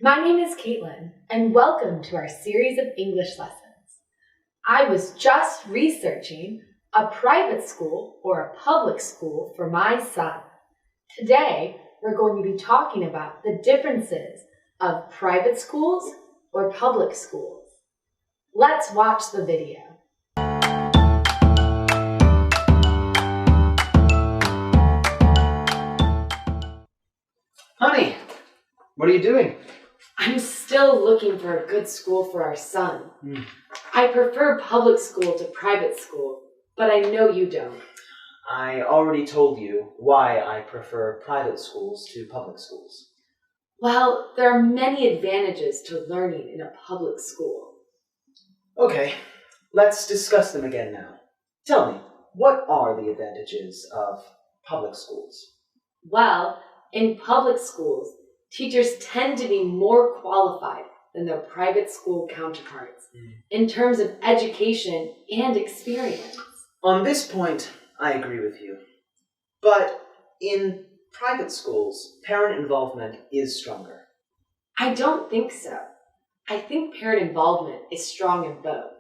My name is Caitlin, and welcome to our series of English lessons. I was just researching a private school or a public school for my son. Today, we're going to be talking about the differences of private schools or public schools. Let's watch the video. Honey, what are you doing? I'm still looking for a good school for our son. I prefer public school to private school, but I know you don't. I already told you why I prefer private schools to public schools. Well, there are many advantages to learning in a public school. Okay, let's discuss them again now. Tell me, what are the advantages of public schools? Well, in public schools, teachers tend to be more qualified than their private school counterparts in terms of education and experience. On this point, I agree with you. But in private schools, parent involvement is stronger. I don't think so. I think parent involvement is strong in both.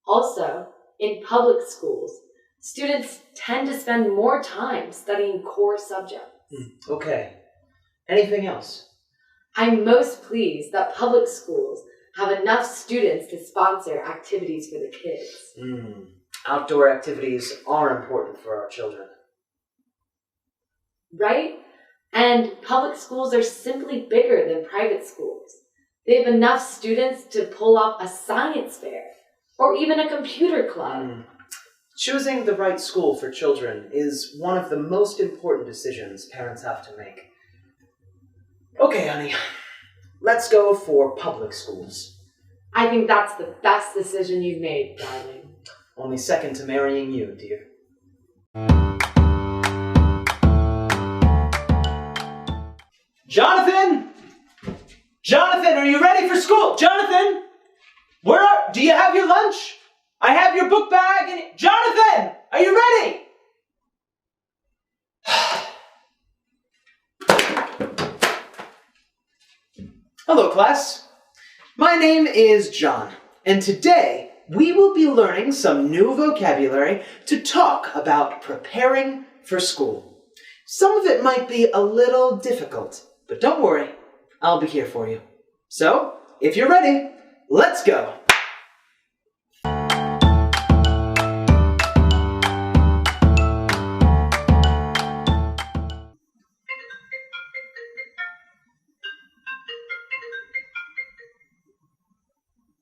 Also, in public schools, students tend to spend more time studying core subjects. Okay. Anything else? I'm most pleased that public schools have enough students to sponsor activities for the kids. Outdoor activities are important for our children. Right? And public schools are simply bigger than private schools. They have enough students to pull off a science fair or even a computer club. Choosing the right school for children is one of the most important decisions parents have to make. Okay, honey, let's go for public schools. I think that's the best decision you've made, darling. Only second to marrying you, dear. Jonathan! Jonathan, are you ready for school? Jonathan! Do you have your lunch? I have your book bag and... Jonathan! Are you ready? Hello, class. My name is John, and today we will be learning some new vocabulary to talk about preparing for school. Some of it might be a little difficult, but don't worry, I'll be here for you. So, if you're ready, let's go!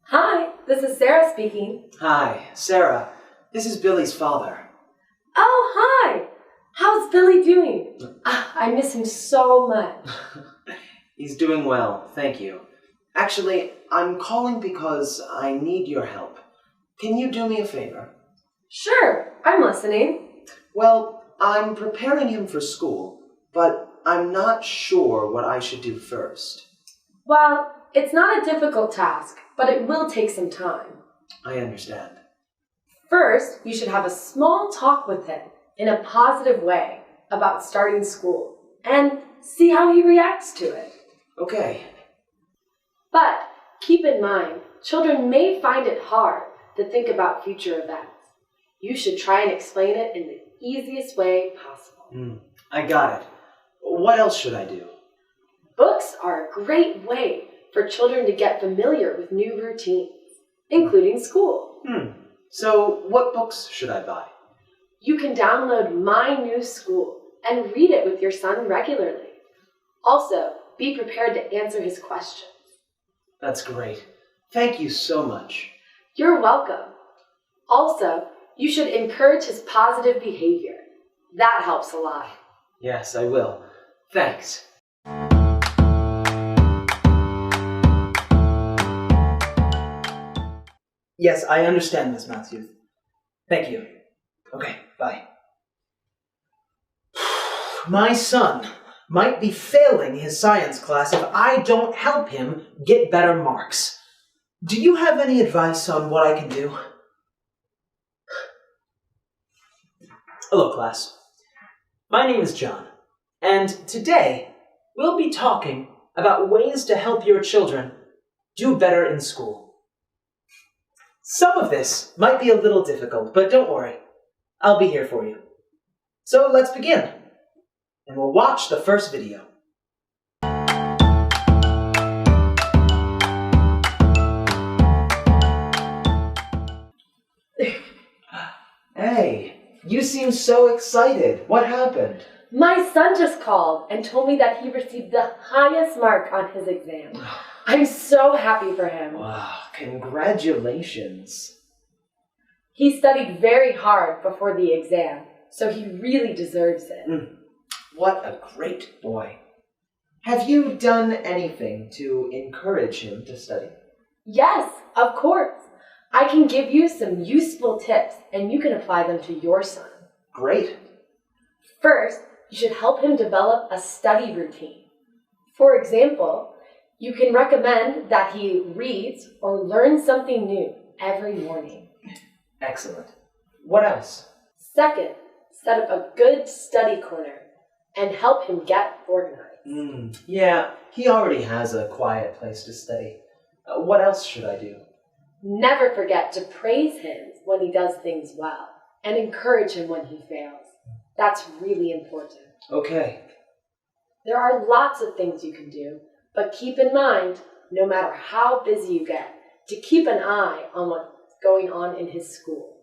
Hi, this is Sarah speaking. Hi, Sarah. This is Billy's father. Oh, hi! How's Billy doing? I miss him so much. He's doing well, thank you. Actually, I'm calling because I need your help. Can you do me a favor? Sure, I'm listening. Well, I'm preparing him for school, but I'm not sure what I should do first. Well, it's not a difficult task, but it will take some time. I understand. First, you should have a small talk with him in a positive way about starting school and see how he reacts to it. Okay. But keep in mind, children may find it hard to think about future events. You should try and explain it in the easiest way possible. I got it. What else should I do? Books are a great way for children to get familiar with new routines, including school. So what books should I buy? You can download My New School and read it with your son regularly. Also, be prepared to answer his questions. That's great. Thank you so much. You're welcome. Also, you should encourage his positive behavior. That helps a lot. Yes, I will. Thanks. Yes, I understand, Miss Matthews. Thank you. Okay, bye. My son might be failing his science class if I don't help him get better marks. Do you have any advice on what I can do? Hello, class. My name is John, and today we'll be talking about ways to help your children do better in school. Some of this might be a little difficult, but don't worry. I'll be here for you. So let's begin, and we'll watch the first video. Hey, you seem so excited. What happened? My son just called and told me that he received the highest mark on his exam. I'm so happy for him. Wow, congratulations. He studied very hard before the exam, so he really deserves it. What a great boy. Have you done anything to encourage him to study? Yes, of course. I can give you some useful tips, and you can apply them to your son. Great. First, you should help him develop a study routine. For example, you can recommend that he reads or learns something new every morning. Excellent. What else? Second, set up a good study corner and help him get organized. Yeah, he already has a quiet place to study. What else should I do? Never forget to praise him when he does things well and encourage him when he fails. That's really important. Okay. There are lots of things you can do, but keep in mind, no matter how busy you get, to keep an eye on what's going on in his school.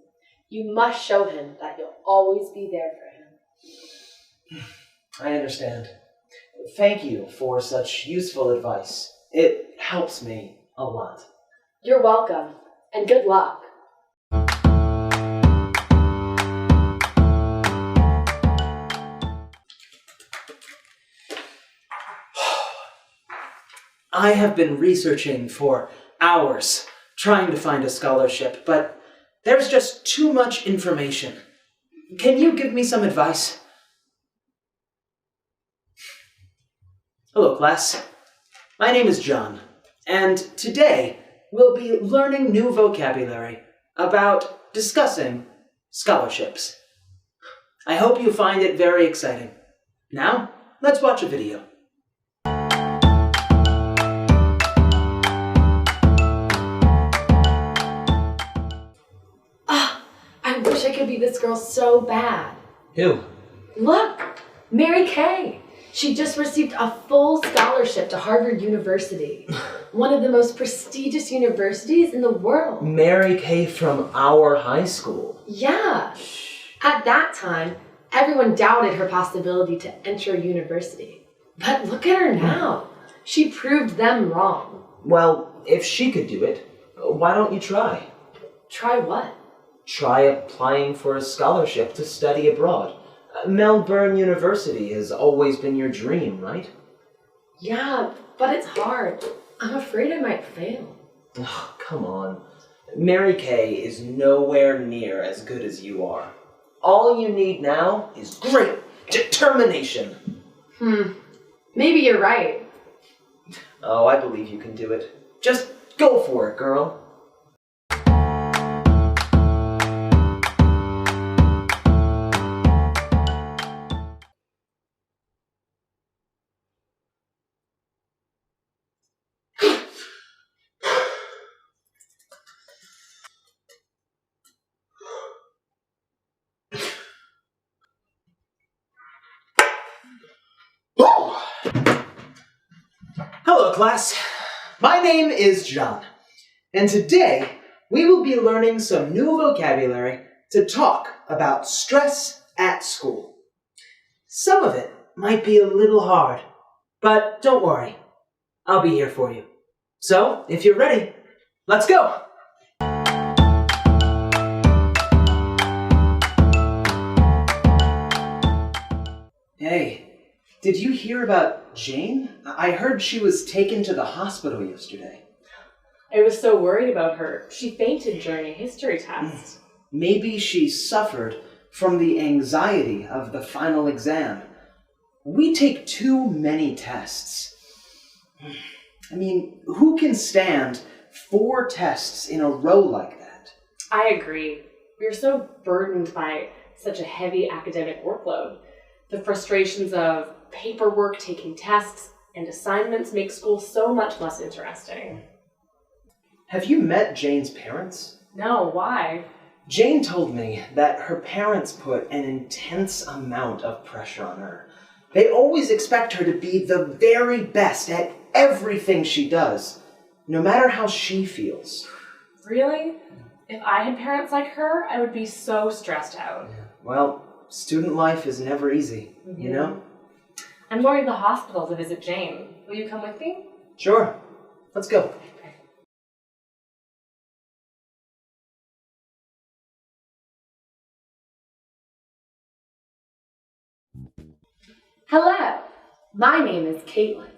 You must show him that you'll always be there for him. I understand. Thank you for such useful advice. It helps me a lot. You're welcome, and good luck. I have been researching for hours, trying to find a scholarship, but there's just too much information. Can you give me some advice? Hello, class. My name is John, and today we'll be learning new vocabulary about discussing scholarships. I hope you find it very exciting. Now, let's watch a video. I wish I could be this girl so bad. Who? Look, Mary Kay. She just received a full scholarship to Harvard University, one of the most prestigious universities in the world. Mary Kay from our high school. Yeah. At that time, everyone doubted her possibility to enter university. But look at her now. She proved them wrong. Well, if she could do it, why don't you try? Try what? Try applying for a scholarship to study abroad. Melbourne University has always been your dream, right? Yeah, but it's hard. I'm afraid I might fail. Oh, come on. Mary Kay is nowhere near as good as you are. All you need now is great determination. Maybe you're right. Oh, I believe you can do it. Just go for it, girl. Hello, class. My name is John, and today we will be learning some new vocabulary to talk about stress at school. Some of it might be a little hard, but don't worry. I'll be here for you. So, if you're ready, let's go! Hey, did you hear about Jane? I heard she was taken to the hospital yesterday. I was so worried about her. She fainted during a history test. Maybe she suffered from the anxiety of the final exam. We take too many tests. I mean, who can stand 4 tests in a row like that? I agree. We're so burdened by such a heavy academic workload. The frustrations of paperwork, taking tests, and assignments make school so much less interesting. Have you met Jane's parents? No, why? Jane told me that her parents put an intense amount of pressure on her. They always expect her to be the very best at everything she does, no matter how she feels. Really? If I had parents like her, I would be so stressed out. Well, student life is never easy, you know? I'm going to the hospital to visit Jane. Will you come with me? Sure. Let's go. Hello, my name is Caitlin,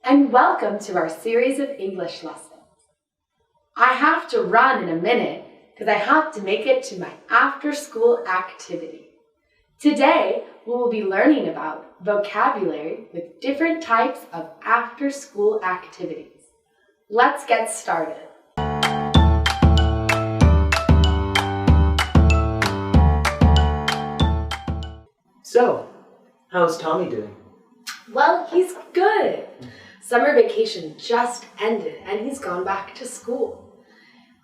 and welcome to our series of English lessons. I have to run in a minute because I have to make it to my after-school activity. Today, we will be learning about vocabulary with different types of after-school activities. Let's get started. So, how's Tommy doing? Well, he's good. Summer vacation just ended and he's gone back to school.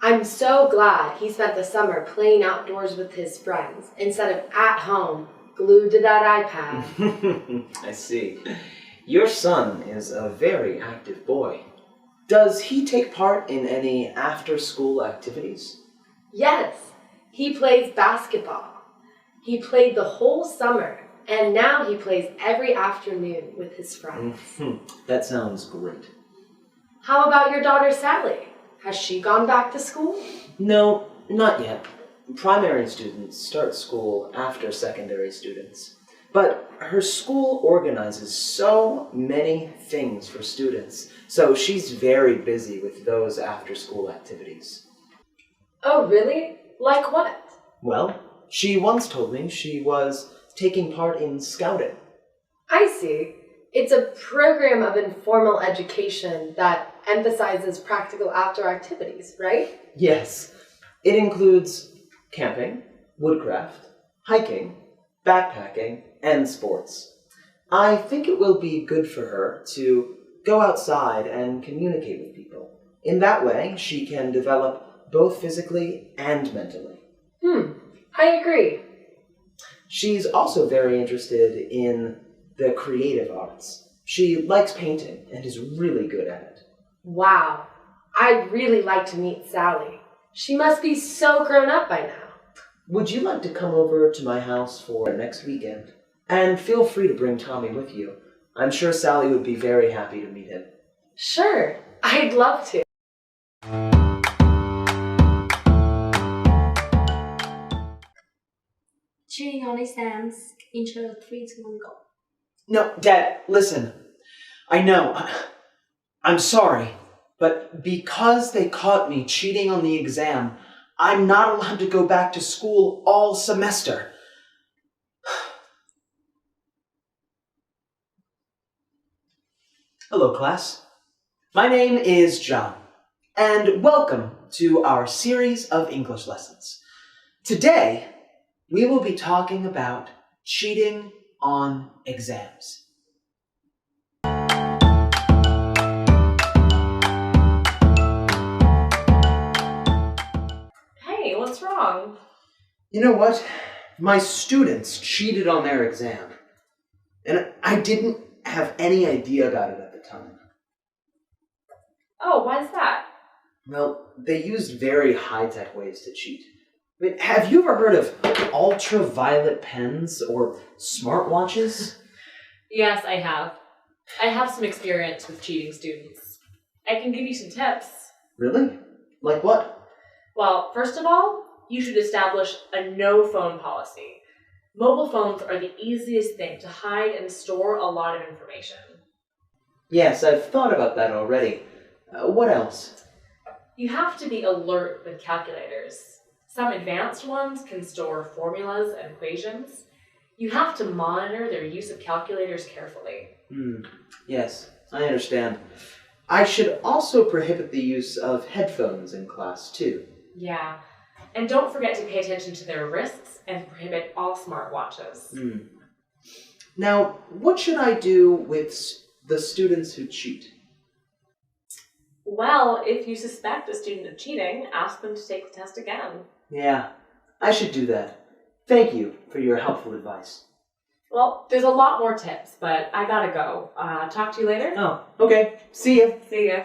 I'm so glad he spent the summer playing outdoors with his friends instead of at home, glued to that iPad. I see. Your son is a very active boy. Does he take part in any after-school activities? Yes, he plays basketball. He played the whole summer, and now he plays every afternoon with his friends. That sounds great. How about your daughter Sally? Has she gone back to school? No, not yet. Primary students start school after secondary students. But her school organizes so many things for students, so she's very busy with those after-school activities. Oh, really? Like what? Well, she once told me she was taking part in scouting. I see. It's a program of informal education that emphasizes practical outdoor activities, right? Yes. It includes camping, woodcraft, hiking, backpacking, and sports. I think it will be good for her to go outside and communicate with people. In that way, she can develop both physically and mentally. I agree. She's also very interested in the creative arts. She likes painting and is really good at it. Wow. I'd really like to meet Sally. She must be so grown up by now. Would you like to come over to my house for next weekend? And feel free to bring Tommy with you. I'm sure Sally would be very happy to meet him. Sure, I'd love to. Cheating on exams, intro 3 to 1 go. No, Dad, listen. I know. I'm sorry. But because they caught me cheating on the exam, I'm not allowed to go back to school all semester. Hello, class. My name is John, and welcome to our series of English lessons. Today, we will be talking about cheating on exams. Hey, what's wrong? You know what? My students cheated on their exam, and I didn't have any idea about it at the time. Oh, why's that? Well, they used very high-tech ways to cheat. I mean, have you ever heard of ultraviolet pens or smartwatches? Yes, I have. I have some experience with cheating students. I can give you some tips. Really? Like what? Well, first of all, you should establish a no-phone policy. Mobile phones are the easiest thing to hide and store a lot of information. Yes, I've thought about that already. What else? You have to be alert with calculators. Some advanced ones can store formulas and equations. You have to monitor their use of calculators carefully. Yes, I understand. I should also prohibit the use of headphones in class, too. Yeah, and don't forget to pay attention to their risks and prohibit all smartwatches. Now, what should I do with the students who cheat? Well, if you suspect a student of cheating, ask them to take the test again. Yeah, I should do that. Thank you for your helpful advice. Well, there's a lot more tips, but I gotta go. Talk to you later. Oh, okay. See ya. See ya.